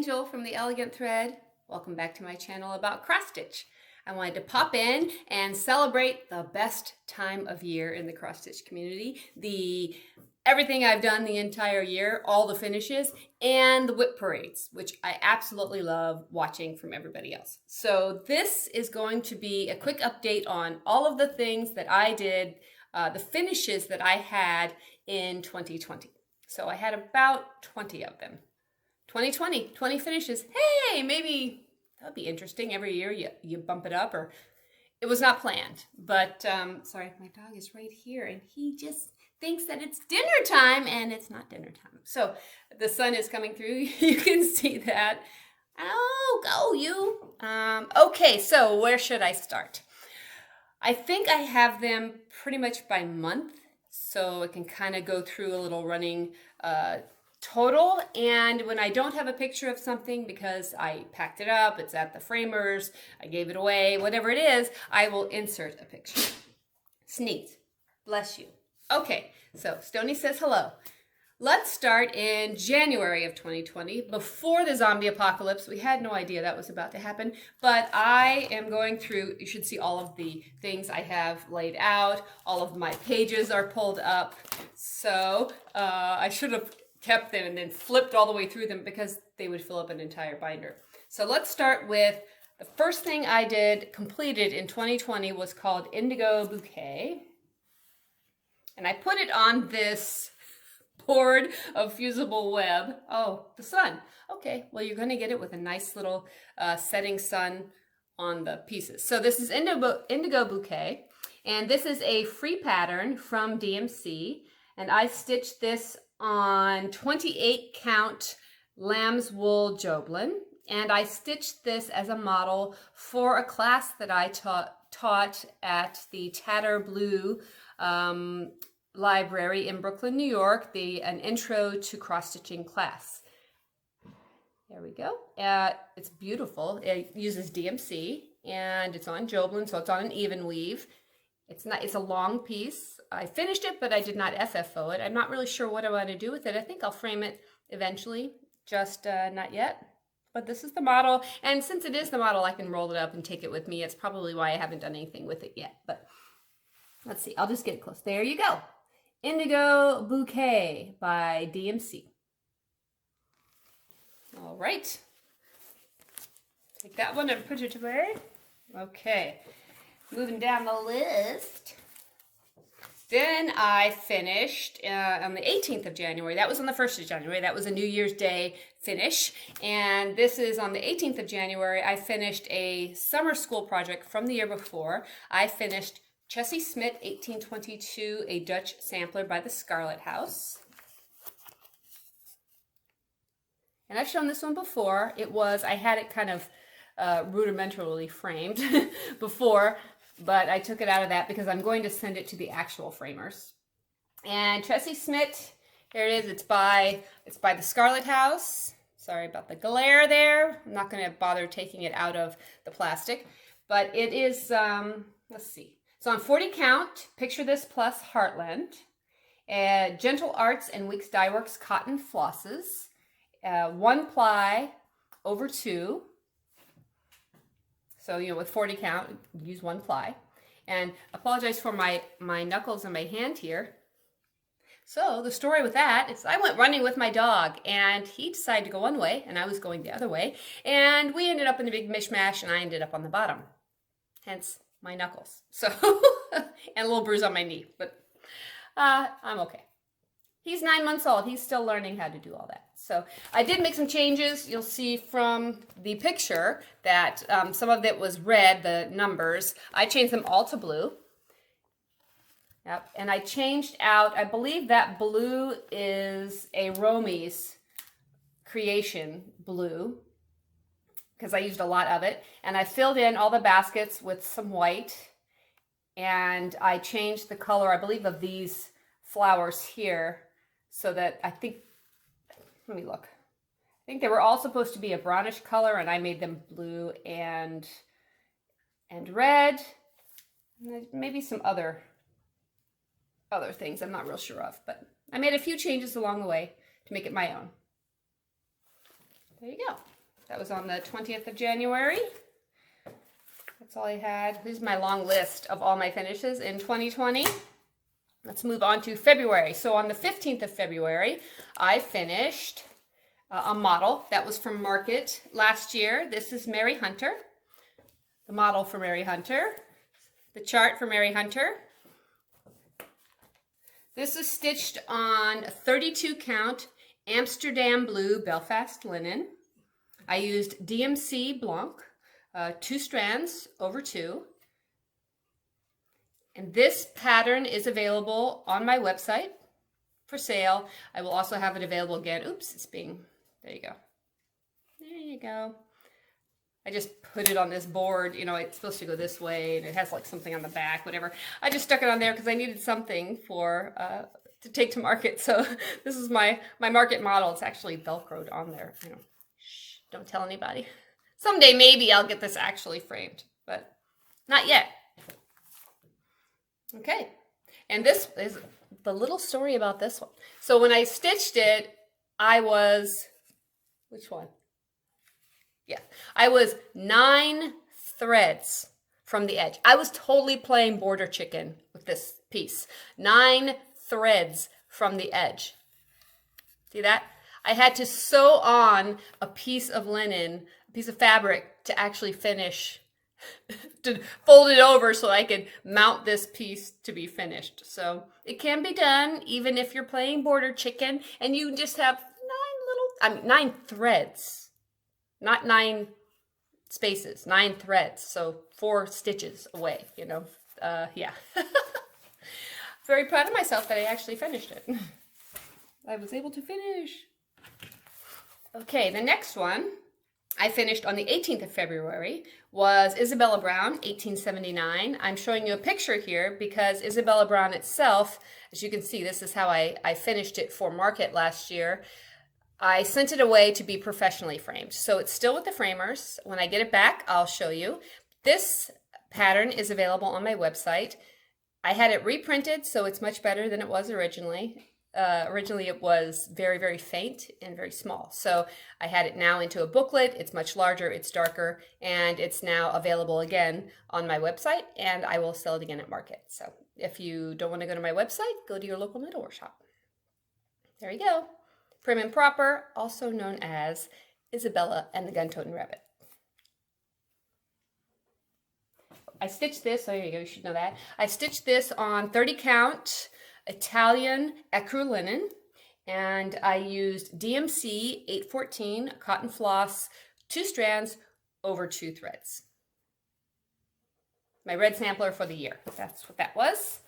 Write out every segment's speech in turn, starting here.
Angel from The Elegant Thread. Welcome back to my channel about cross stitch. I wanted to pop in and celebrate the best time of year in the cross stitch community. Everything I've done the entire year, all the finishes, and the whip parades, which I absolutely love watching from everybody else. So this is going to be a quick update on all of the things that I did, the finishes that I had in 2020. So I had about 20 of them. 2020, 20 finishes. Hey, maybe that would be interesting. Every year you bump it up, or it was not planned. But sorry, my dog is right here and he just thinks that it's dinner time, and it's not dinner time. So the sun is coming through. You can see that. Oh, go you. Okay, so where should I start? I think I have them pretty much by month, so I can kind of go through a little running total. And when I don't have a picture of something because I packed it up, it's at the framers, I gave it away, whatever it is, I will insert a picture. Sneeze. Bless you. Okay, so Stony says hello. Let's start in January of 2020, before the zombie apocalypse. We had no idea that was about to happen, but I am going through, you should see all of the things I have laid out. All of my pages are pulled up. So I should have kept them and then flipped all the way through them because they would fill up an entire binder. So let's start with the first thing I completed in 2020 was called Indigo Bouquet. And I put it on this board of fusible web. Oh, the sun. Okay, well, you're going to get it with a nice little setting sun on the pieces. So this is Indigo Bouquet, and this is a free pattern from DMC, and I stitched this on 28 count lamb's wool joblin, and I stitched this as a model for a class that I taught at the Bleu library in Brooklyn, New York, an intro to cross-stitching class. There we go. It's beautiful. It uses DMC and it's on joblin, so it's on an even weave. It's a long piece. I finished it, but I did not FFO it. I'm not really sure what I want to do with it. I think I'll frame it eventually, just not yet. But this is the model, and since it is the model, I can roll it up and take it with me. It's probably why I haven't done anything with it yet, but let's see. I'll just get it close. There you go. Indigo Bouquet by DMC. All right. Take that one and put it away. Okay. Moving down the list. Then I finished on the 18th of January. That was on the 1st of January. That was a New Year's Day finish. And this is on the 18th of January. I finished a summer school project from the year before. I finished Ceesie Smitt 1822, a Dutch sampler by the Scarlet House. And I've shown this one before. I had it kind of rudimentarily framed before, but I took it out of that because I'm going to send it to the actual framers. And Ceesie Smitt, here it is. It's by the Scarlet House. Sorry about the glare there. I'm not going to bother taking it out of the plastic, but it is, let's see. So on 40 count, picture this plus Heartland, Gentle Arts and Weeks Dye Works cotton flosses, 1 ply over 2. So, with 40 count, use 1 ply. And apologize for my knuckles and my hand here. So the story with that is I went running with my dog, and he decided to go one way, and I was going the other way. And we ended up in a big mishmash, and I ended up on the bottom. Hence my knuckles. So, and a little bruise on my knee, but I'm okay. He's 9 months old. He's still learning how to do all that. So I did make some changes. You'll see from the picture that some of it was red, the numbers. I changed them all to blue. Yep. And I changed out, I believe that blue is a Romy's creation blue, because I used a lot of it. And I filled in all the baskets with some white. And I changed the color, I believe, of these flowers here so that let me look. I think they were all supposed to be a brownish color, and I made them blue and red. And maybe some other things I'm not real sure of. But I made a few changes along the way to make it my own. There you go. That was on the 20th of January. That's all I had. This is my long list of all my finishes in 2020. Let's move on to February. So on the 15th of February, I finished a model that was from Market last year. This is Mary Hunter, the model for Mary Hunter, the chart for Mary Hunter. This is stitched on 32 count Amsterdam Blue Belfast linen. I used DMC Blanc, 2 strands over 2. And this pattern is available on my website for sale. I will also have it available again. Oops, it's being, there you go. There you go. I just put it on this board, you know, it's supposed to go this way and it has like something on the back, whatever. I just stuck it on there because I needed something for, to take to market. So this is my market model. It's actually Velcroed on there. You know, shh, don't tell anybody. Someday maybe I'll get this actually framed, but not yet. Okay, and this is the little story about this one. So when I stitched it, I was, which one? Yeah, I was 9 threads from the edge. I was totally playing border chicken with this piece. 9 threads from the edge. See that? I had to sew on a piece of linen, a piece of fabric to actually finish, to fold it over so I could mount this piece to be finished. So it can be done even if you're playing border chicken and you just have 9 threads, not 9 spaces, 9 threads. So 4 stitches away, you know, yeah. Very proud of myself that I actually finished it. I was able to finish. Okay, the next one I finished on the 18th of February was Isabella Brown, 1879. I'm showing you a picture here because Isabella Brown itself, as you can see, this is how I finished it for market last year. I sent it away to be professionally framed. So it's still with the framers. When I get it back, I'll show you. This pattern is available on my website. I had it reprinted, so it's much better than it was originally. Originally it was very, very faint and very small. So I had it now into a booklet. It's much larger, it's darker, and it's now available again on my website, and I will sell it again at market. So if you don't want to go to my website, go to your local needlework shop. There you go. Prim and proper, also known as Isabella and the Gun-Toting Rabbit. I stitched this, so there you go, you should know that. I stitched this on 30 count Italian ecru linen, and I used DMC 814 cotton floss, 2 strands over 2 threads. My red sampler for the year, that's what that was.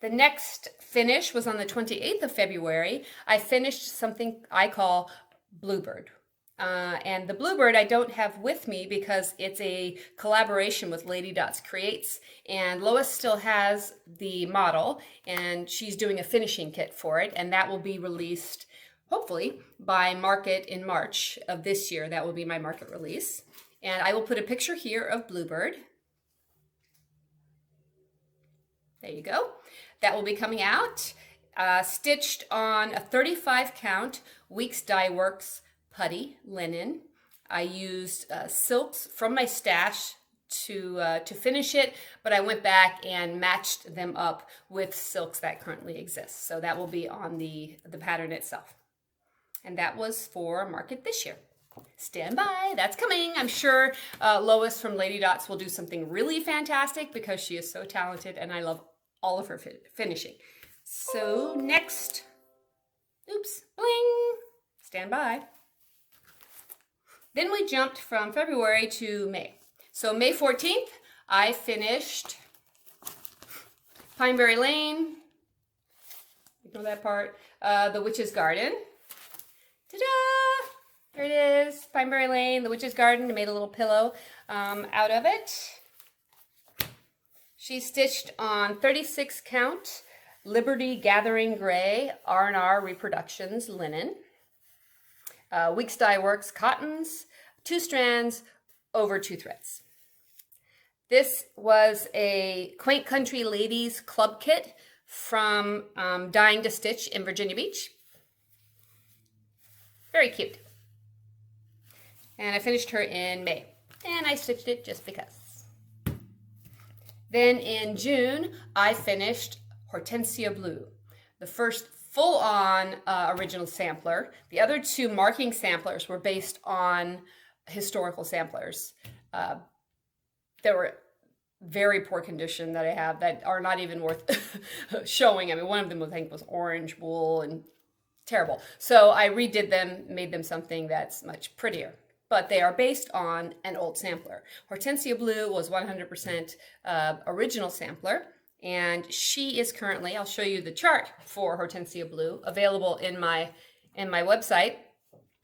The next finish was on the 28th of February. I finished something I call Bluebird. And the Bluebird I don't have with me because it's a collaboration with Lady Dots Creates, and Lois still has the model and she's doing a finishing kit for it, and that will be released hopefully by market in March of this year. That will be my market release, and I will put a picture here of Bluebird. There you go. That will be coming out, stitched on a 35 count Weeks Dye Works putty linen. I used silks from my stash to finish it, but I went back and matched them up with silks that currently exist. So that will be on the pattern itself. And that was for market this year. Stand by, that's coming. I'm sure Lois from Lady Dots will do something really fantastic because she is so talented and I love all of her finishing. So next, oops, bling, stand by. Then we jumped from February to May. So May 14th, I finished Pineberry Lane, ignore that part, The Witch's Garden. Ta-da! There it is, Pineberry Lane, The Witch's Garden. I made a little pillow out of it. She stitched on 36 count Liberty Gathering Gray R&R Reproductions linen. Weeks Dye Works cottons, 2 strands over 2 threads. This was a Quaint Country Ladies Club kit from Dying to Stitch in Virginia Beach. Very cute. and I finished her in May. And I stitched it just because. Then in June, I finished Hortensia Blue, the first full-on original sampler. The other two marking samplers were based on historical samplers. There were very poor condition that I have that are not even worth showing. I mean, one of them I think was orange wool and terrible. So I redid them, made them something that's much prettier. But they are based on an old sampler. Hortensia Blue was 100% original sampler, and she is currently, I'll show you the chart for Hortensia Blue, available in my website.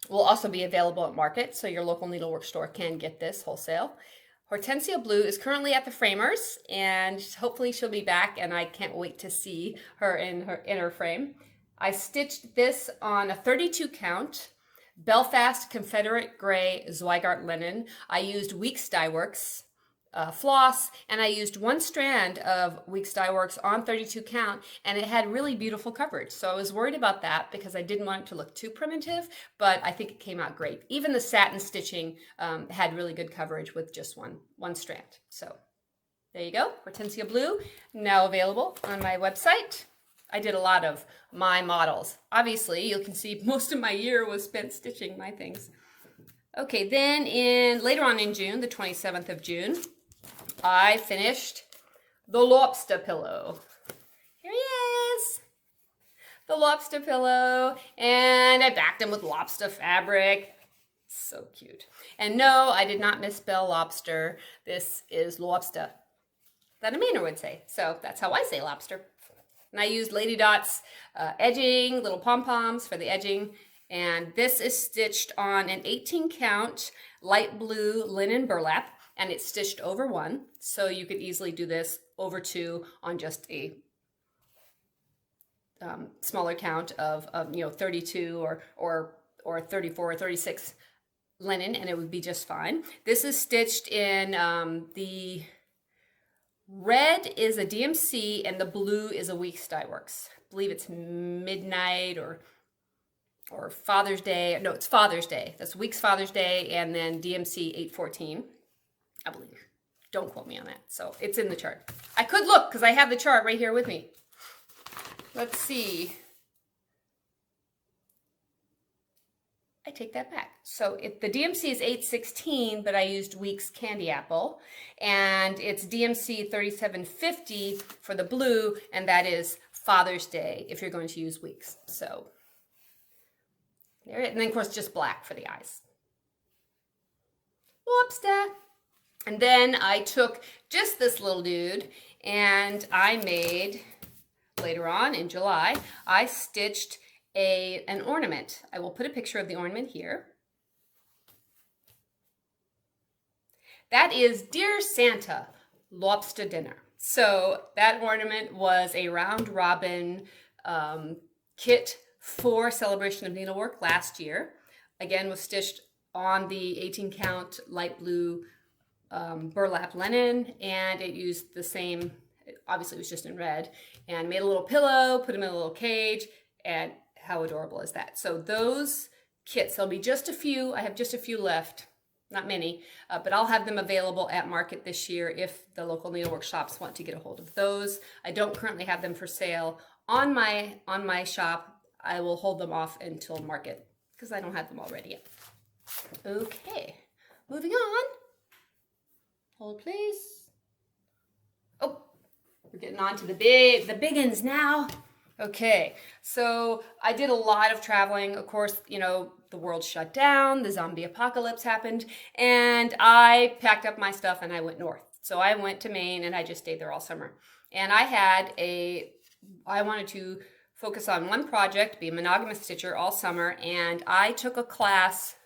Will also be available at market, so your local needlework store can get this wholesale. Hortensia Blue is currently at the Framers, and hopefully she'll be back, and I can't wait to see her in her frame. I stitched this on a 32 count Belfast Confederate Gray Zweigart linen. I used Weeks Dye Works floss, and I used one strand of Weeks Dye Works on 32 count, and it had really beautiful coverage. So I was worried about that because I didn't want it to look too primitive, but I think it came out great. Even the satin stitching had really good coverage with just one strand. So there you go, Hortensia Blue, now available on my website. I did a lot of my models. Obviously, you can see most of my year was spent stitching my things. Okay, then later on in June, the 27th of June, I finished the Lobster pillow. Here he is, the Lobster pillow, and I backed him with Lobster fabric. So cute. And no, I did not misspell lobster. This is Lobstah, that a Mainer would say. So that's how I say lobster. And I used Lady Dot's edging, little pom-poms for the edging. And this is stitched on an 18 count light blue linen burlap, and it's stitched over one. So you could easily do this over two on just a smaller count of 32 or 34 or 36 linen, and it would be just fine. This is stitched in the red is a DMC and the blue is a Weeks Dye Works. I believe it's Midnight or Father's Day. No, it's Father's Day. That's Weeks Father's Day, and then DMC 814, I believe. Don't quote me on that. So it's in the chart. I could look because I have the chart right here with me. Let's see. I take that back. So the DMC is 816, but I used Weeks Candy Apple, and it's DMC 3750 for the blue, and that is Father's Day if you're going to use Weeks. So there it is. And then of course just black for the eyes. Lobster. And then I took just this little dude and I made, later on in July, I stitched an ornament. I will put a picture of the ornament here. That is Dear Santa, Lobster Dinner. So that ornament was a round robin kit for Celebration of Needlework last year. Again, was stitched on the 18 count light blue burlap linen, and it used the same, obviously it was just in red, and made a little pillow, put him in a little cage, and how adorable is that? So those kits, there'll be just a few, I have just a few left, not many, but I'll have them available at market this year if the local needlework shops want to get a hold of those. I don't currently have them for sale on my shop. I will hold them off until market because I don't have them all ready yet. Okay, moving on. Hold please. Oh, we're getting on to the biggins now. Okay, so I did a lot of traveling. Of course, you know, the world shut down, the zombie apocalypse happened, and I packed up my stuff and I went north. So I went to Maine and I just stayed there all summer. And I wanted to focus on one project, be a monogamous stitcher all summer, and I took a class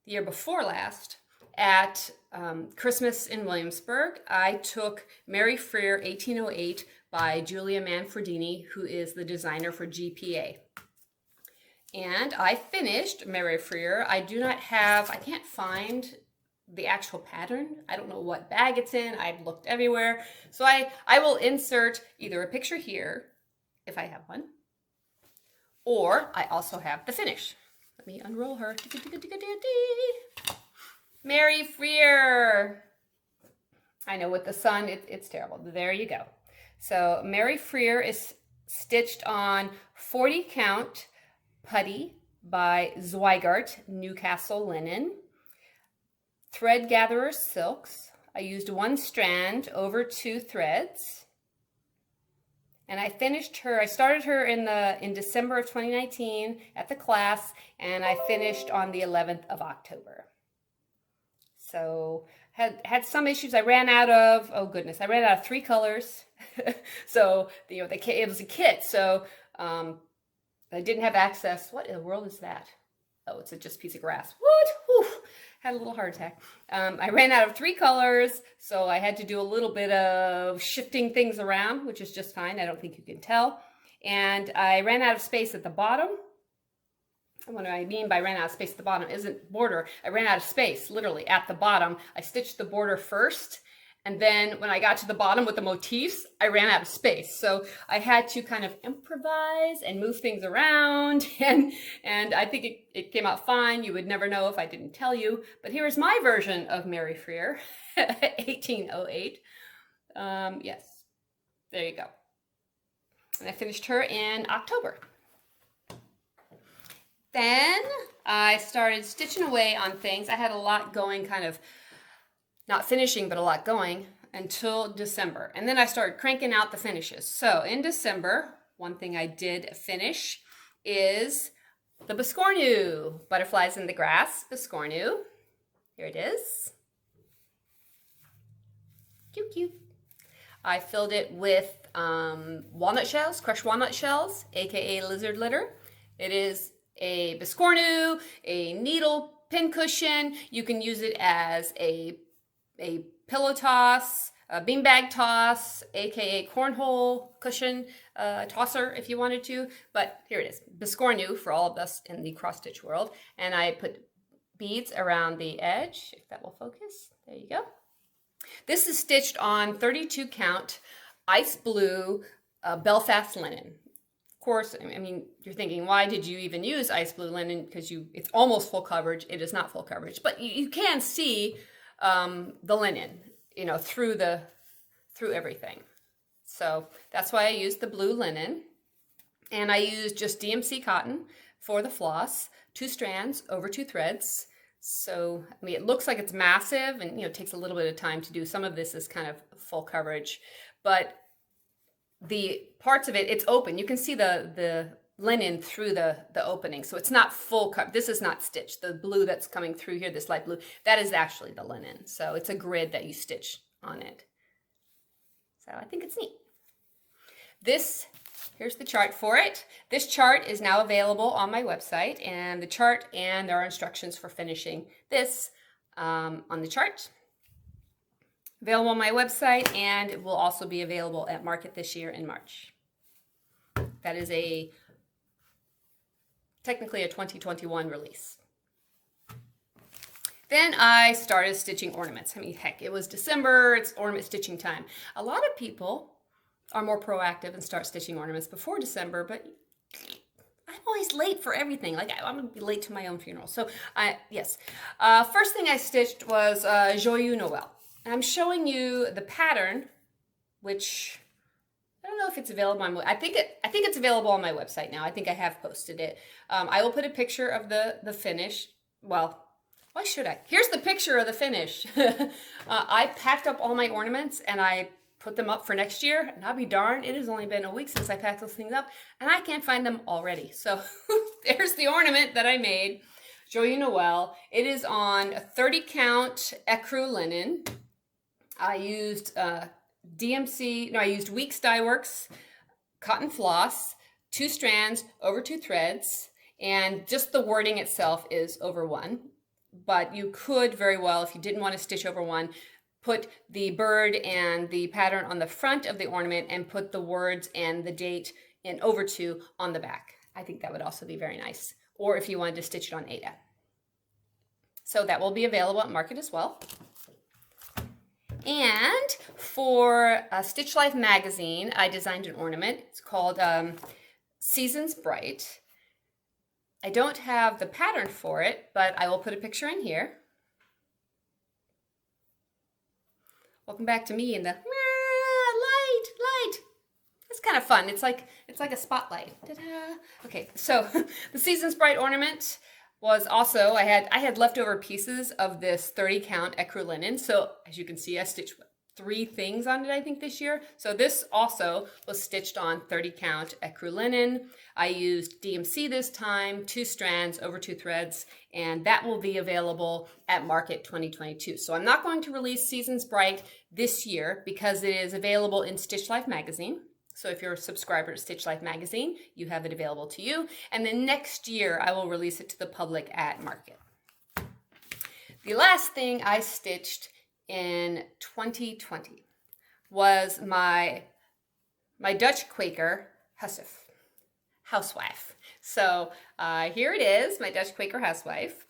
the year before last at Christmas in Williamsburg. I took Mary Frear 1808 by Julia Manfredini, who is the designer for GPA. And I finished Mary Frear. I can't find the actual pattern. I don't know what bag it's in. I've looked everywhere. So I will insert either a picture here, if I have one, or I also have the finish. Let me unroll her. Mary Frear. I know with the sun, it's terrible. There you go. So Mary Frear is stitched on 40 count putty by Zweigart Newcastle linen. Thread gatherer silks. I used 1 strand over 2 threads. And I finished her, I started her in December of 2019 at the class, and I finished on the 11th of October. So had some issues. I ran out of, oh goodness, I ran out of 3 colors. So, you know, it was a kit, so I didn't have access. What in the world is that? Oh, it's just a piece of grass. What? Whew. Had a little heart attack. I ran out of 3 colors, so I had to do a little bit of shifting things around, which is just fine. I don't think you can tell. And I ran out of space at the bottom. What I mean by ran out of space at the bottom isn't border. I ran out of space, literally, at the bottom. I stitched the border first, and then when I got to the bottom with the motifs, I ran out of space. So I had to kind of improvise and move things around, and I think it came out fine. You would never know if I didn't tell you. But here is my version of Mary Frear, 1808. Yes, there you go. And I finished her in October. Then I started stitching away on things. I had a lot going, kind of not finishing, but a lot going until December. And then I started cranking out the finishes. So in December, one thing I did finish is the Biscornu, Butterflies in the Grass Biscornu. Here it is. Cute, cute. I filled it with walnut shells, crushed walnut shells, aka lizard litter. It is a Biscornu, a needle pin cushion. You can use it as a pillow toss, a beanbag toss, aka cornhole cushion tosser if you wanted to. But here it is, Biscornu for all of us in the cross stitch world. And I put beads around the edge, if that will focus. There you go. This is stitched on 32 count ice blue Belfast linen. Of course, I mean, you're thinking, why did you even use ice blue linen? Because it's almost full coverage. It is not full coverage, but you can see the linen, you know, through everything. So that's why I used the blue linen, and I used just DMC cotton for the floss, 2 strands over 2 threads. So, I mean, it looks like it's massive, and, you know, it takes a little bit of time to do. Some of this is kind of full coverage, but the parts of it, it's open. You can see the linen through the opening. So it's not full cover. This is not stitched. The blue that's coming through here, this light blue, that is actually the linen. So it's a grid that you stitch on it. So I think it's neat. Here's the chart for it. This chart is now available on my website, and the chart and there are instructions for finishing this on the chart. Available on my website, and it will also be available at Market this year in March. That is technically a 2021 release. Then I started stitching ornaments. I mean, heck, it was December, it's ornament stitching time. A lot of people are more proactive and start stitching ornaments before December, but I'm always late for everything. Like, I'm gonna be late to my own funeral. So, yes. First thing I stitched was Joyeux Noel. I'm showing you the pattern, which I don't know if it's available on. I think it's available on my website now. I think I have posted it. I will put a picture of the finish. Well, why should I? Here's the picture of the finish. I packed up all my ornaments and I put them up for next year. And I'll be darned, it has only been a week since I packed those things up, and I can't find them already. So there's the ornament that I made, Joyeux Noel. It is on a 30 count ecru linen. I used I used Weeks Dye Works cotton floss, 2 strands over 2 threads, and just the wording itself is over 1. But you could very well, if you didn't want to stitch over 1, put the bird and the pattern on the front of the ornament and put the words and the date in over 2 on the back. I think that would also be very nice. Or if you wanted to stitch it on Ada. So that will be available at Market as well. And for Stitch Life magazine, I designed an ornament. It's called Seasons Bright. I don't have the pattern for it, but I will put a picture in here. Welcome back to me in the light. It's kind of fun. It's like a spotlight. Ta-da. Okay, so the Season's Bright ornament was also, I had leftover pieces of this 30 count ecru linen. So as you can see, I stitched 3 things on it, I think, this year. So this also was stitched on 30 count ecru linen. I used DMC this time, 2 strands over 2 threads, and that will be available at Market 2022. So I'm not going to release Seasons Bright this year because it is available in Stitch Life magazine. So if you're a subscriber to Stitch Life magazine, you have it available to you. And then next year, I will release it to the public at Market. The last thing I stitched in 2020 was my Dutch Quaker housewife. So here it is, my Dutch Quaker housewife.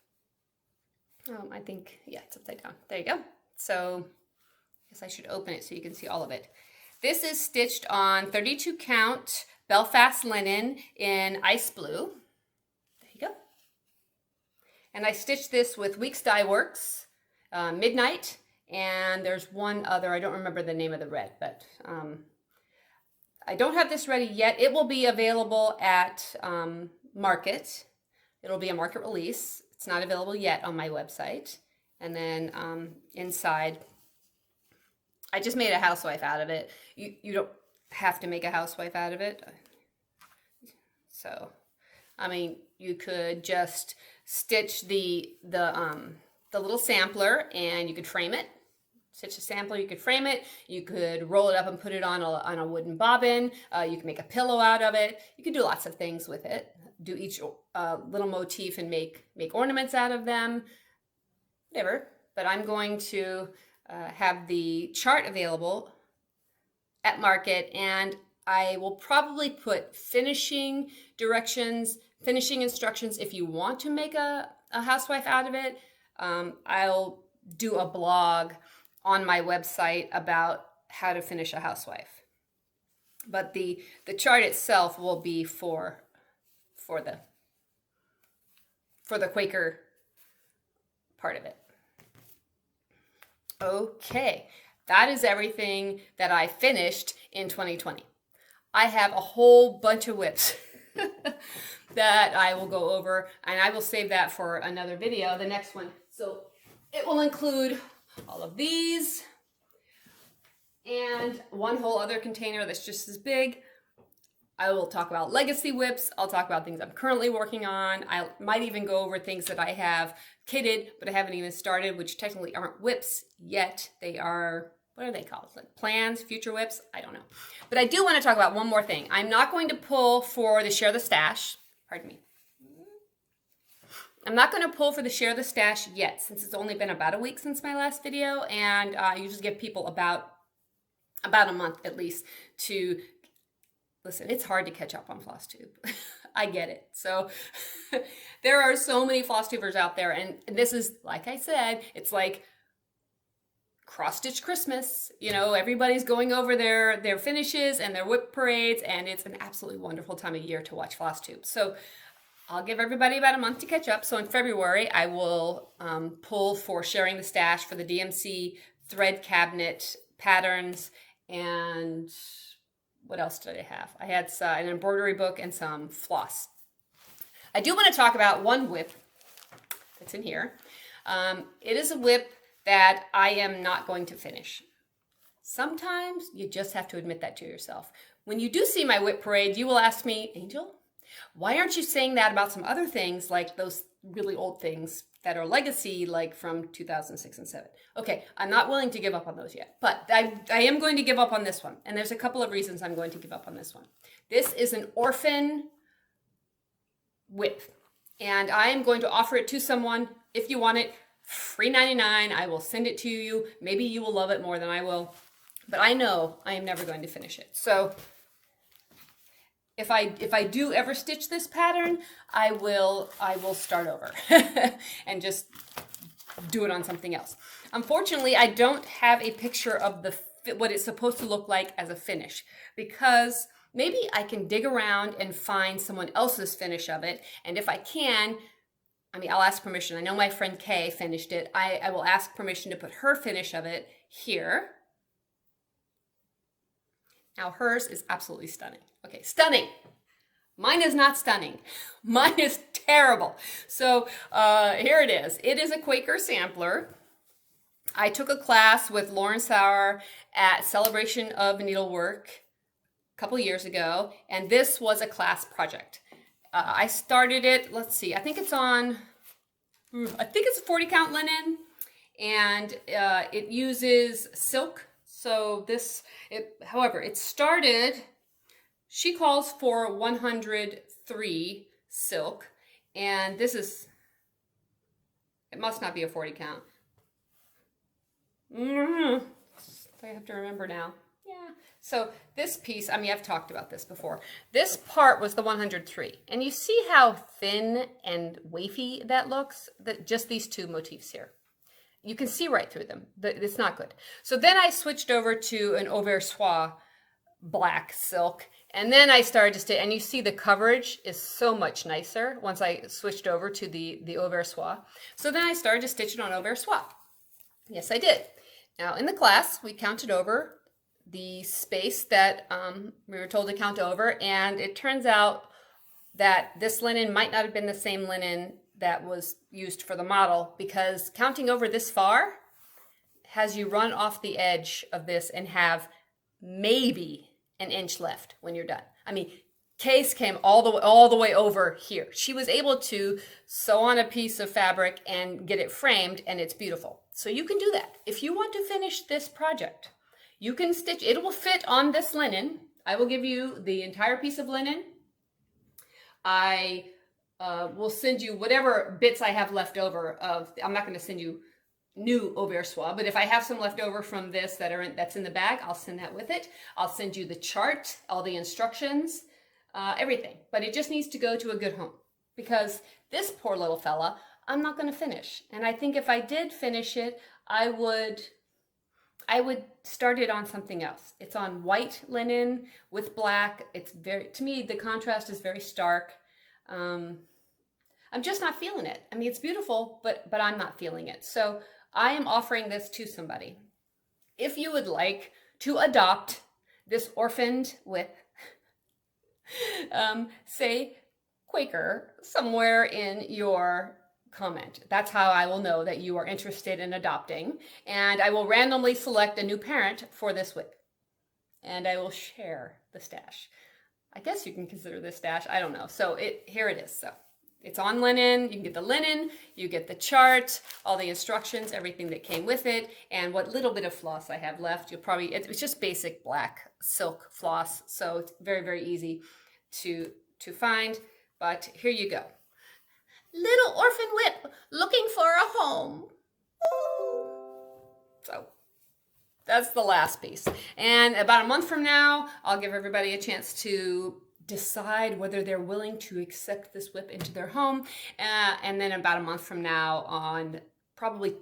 I think, yeah, it's upside down. There you go. So I guess I should open it so you can see all of it. This is stitched on 32 count Belfast linen in ice blue. There you go. And I stitched this with Weeks Dye Works, Midnight, and there's one other, I don't remember the name of the red, but I don't have this ready yet. It will be available at Market. It'll be a Market release. It's not available yet on my website. And then inside, I just made a housewife out of it. You don't have to make a housewife out of it. So, I mean, you could just stitch the little sampler and you could frame it. Stitch a sampler, you could frame it. You could roll it up and put it on a wooden bobbin. You can make a pillow out of it. You could do lots of things with it. Do each little motif and make ornaments out of them. Whatever. But I'm going to have the chart available at Market, and I will probably put finishing directions, finishing instructions if you want to make a housewife out of it. I'll do a blog on my website about how to finish a housewife. But the chart itself will be for the Quaker part of it. Okay, that is everything that I finished in 2020. I have a whole bunch of whips that I will go over, and I will save that for another video, the next one. So it will include all of these and one whole other container that's just as big. I will talk about legacy whips. I'll talk about things I'm currently working on. I might even go over things that I have kitted, but I haven't even started, which technically aren't whips yet. They are, what are they called? Like plans, future whips? I don't know. But I do want to talk about one more thing. I'm not going to pull for the Share the Stash. Pardon me. I'm not going to pull for the Share the Stash yet, since it's only been about a week since my last video, and I usually give people about a month at least to listen. It's hard to catch up on FlossTube. I get it. So there are so many FlossTubers out there, and this is, like I said, it's like cross-stitch Christmas. You know, everybody's going over their finishes and their whip parades, and it's an absolutely wonderful time of year to watch FlossTube. So I'll give everybody about a month to catch up. So in February, I will pull for Sharing the Stash for the DMC thread cabinet patterns. And what else did I have? I had an embroidery book and some floss. I do want to talk about one whip that's in here. It is a whip that I am not going to finish. Sometimes you just have to admit that to yourself. When you do see my whip parade, you will ask me, Angel, why aren't you saying that about some other things, like those really old things that are legacy, like from 2006 and 7? Okay, I'm not willing to give up on those yet, but I am going to give up on this one. And there's a couple of reasons I'm going to give up on this one. This is an orphan whip, and I am going to offer it to someone. If you want it, free 99. I will send it to you. Maybe you will love it more than I will, but I know I am never going to finish it. So if I do ever stitch this pattern, I will start over and just do it on something else. Unfortunately, I don't have a picture of what it's supposed to look like as a finish, because maybe I can dig around and find someone else's finish of it. And if I can, I mean, I'll ask permission. I know my friend Kay finished it. I will ask permission to put her finish of it here. Now hers is absolutely stunning. Okay, stunning. Mine is not stunning. Mine is terrible. So here it is. It is a Quaker sampler. I took a class with Lauren Sauer at Celebration of Needlework a couple years ago, and this was a class project. I started it, let's see, I think it's 40 count linen, and it uses silk. So however, it started, she calls for 103 silk, and this is, it must not be a 40 count. I have to remember now. Yeah. So this piece, I mean, I've talked about this before. This part was the 103. And you see how thin and wafy that looks? Just these two motifs here. You can see right through them. It's not good. So then I switched over to an Auvers black silk. And then I started to stitch, and you see the coverage is so much nicer once I switched over to the Auvers. So then I started to stitch it on Auvers. Yes, I did. Now in the class, we counted over the space that we were told to count over, and it turns out that this linen might not have been the same linen that was used for the model, because counting over this far has you run off the edge of this and have maybe an inch left when you're done. I mean, Case came all the way over here. She was able to sew on a piece of fabric and get it framed, and it's beautiful. So you can do that. If you want to finish this project, you can stitch, it will fit on this linen. I will give you the entire piece of linen. I will send you whatever bits I have left over of, I'm not going to send you new Auvers, but if I have some left over from this that's in the bag, I'll send that with it. I'll send you the chart, all the instructions, everything. But it just needs to go to a good home, because this poor little fella, I'm not going to finish. And I think if I did finish it, I would start it on something else. It's on white linen with black. It's very, to me, the contrast is very stark. I'm just not feeling it. I mean, it's beautiful, but I'm not feeling it. So I am offering this to somebody. If you would like to adopt this orphaned with, say, Quaker somewhere in your comment. That's how I will know that you are interested in adopting. And I will randomly select a new parent for this whip. And I will share the stash. I guess you can consider this stash. I don't know. So here it is. So it's on linen. You can get the linen, you get the chart, all the instructions, everything that came with it, and what little bit of floss I have left. You'll probably, it's just basic black silk floss. So it's very, very easy to find. But here you go. Little orphan whip looking for a home. So that's the last piece. And about a month from now, I'll give everybody a chance to decide whether they're willing to accept this whip into their home. And then about a month from now, on probably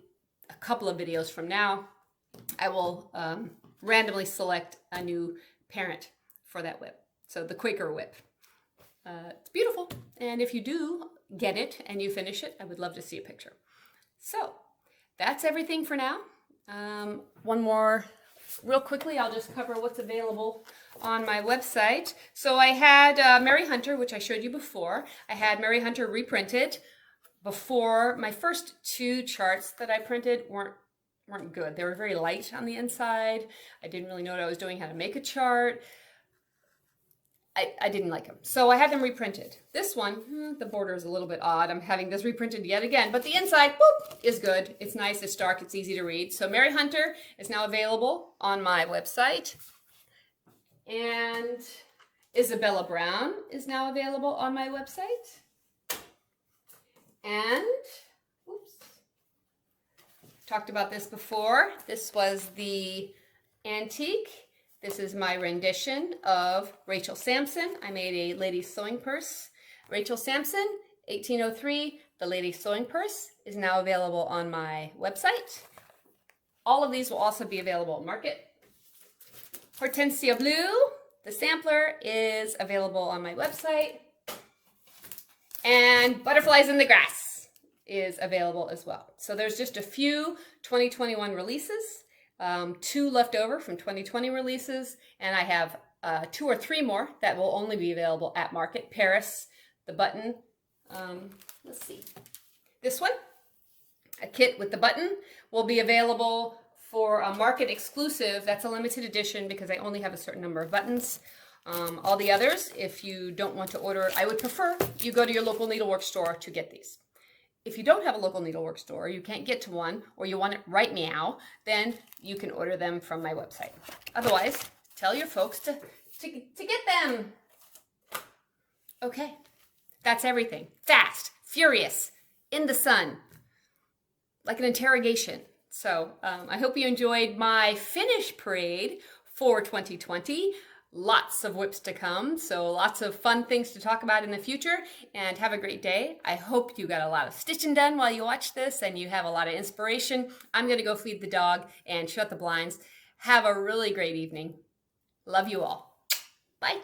a couple of videos from now, I will randomly select a new parent for that whip. So the Quaker whip. It's beautiful. And if you do get it and you finish it, I would love to see a picture. So that's everything for now. One more real quickly, I'll just cover what's available on my website. So I had Mary Hunter, which I showed you before. I had Mary Hunter reprinted before. My first two charts that I printed weren't good. They were very light on the inside. I didn't really know what I was doing, how to make a chart. I didn't like them. So I had them reprinted. This one, the border is a little bit odd. I'm having this reprinted yet again, but the inside, whoop, is good. It's nice, it's dark, it's easy to read. So Mary Hunter is now available on my website. And Isabella Brown is now available on my website. And, oops, talked about this before. This was the antique. This is my rendition of Rachel Sampson. I made a ladies sewing purse. Rachel Sampson, 1803. The ladies sewing purse is now available on my website. All of these will also be available at market. Hortensia Blue, The sampler is available on my website. And Butterflies in the Grass is available as well. So there's just a few 2021 releases, 2 left over from 2020 releases, and I have 2 or 3 more that will only be available at market. Paris, the button, let's see, this one, a kit with the button, will be available for a market exclusive. That's a limited edition because I only have a certain number of buttons. All the others, if you don't want to order, I would prefer you go to your local needlework store to get these. If you don't have a local needlework store, you can't get to one, or you want it right meow, then you can order them from my website. Otherwise, tell your folks to get them. Okay, that's everything. Fast, furious, in the sun, like an interrogation. So I hope you enjoyed my finish parade for 2020. Lots of whips to come, so lots of fun things to talk about in the future, and have a great day. I hope you got a lot of stitching done while you watch this and you have a lot of inspiration. I'm going to go feed the dog and shut the blinds. Have a really great evening. Love you all. Bye.